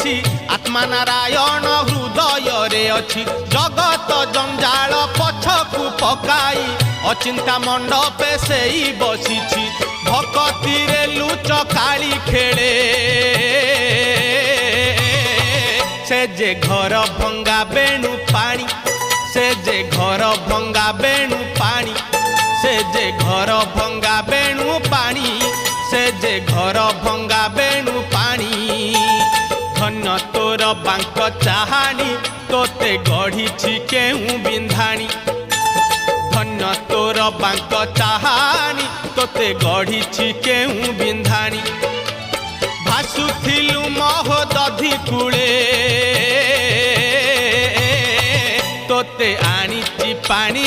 बसिछि आत्मा नारायण हृदय रे अछि जगत जंजाल पछकु पकाई अचिंता मंडपे सेई बसिछि भक्ति रे लुच काली खेले से जे घर भंगा बेणु पानी से जे घर भंगा बेणु पानी से जे घर भंगा बेणु पानी से जे घर भंगा बेणु पानी धन्य तोर बांक चाहानी तोते गढ़ी केहू बिंधाणी धन्य तोर बांक चाहानी तोते गढ़ी केहू बिंधाणी भासुथिलु महोदधि कूले तोते आनीची पानी।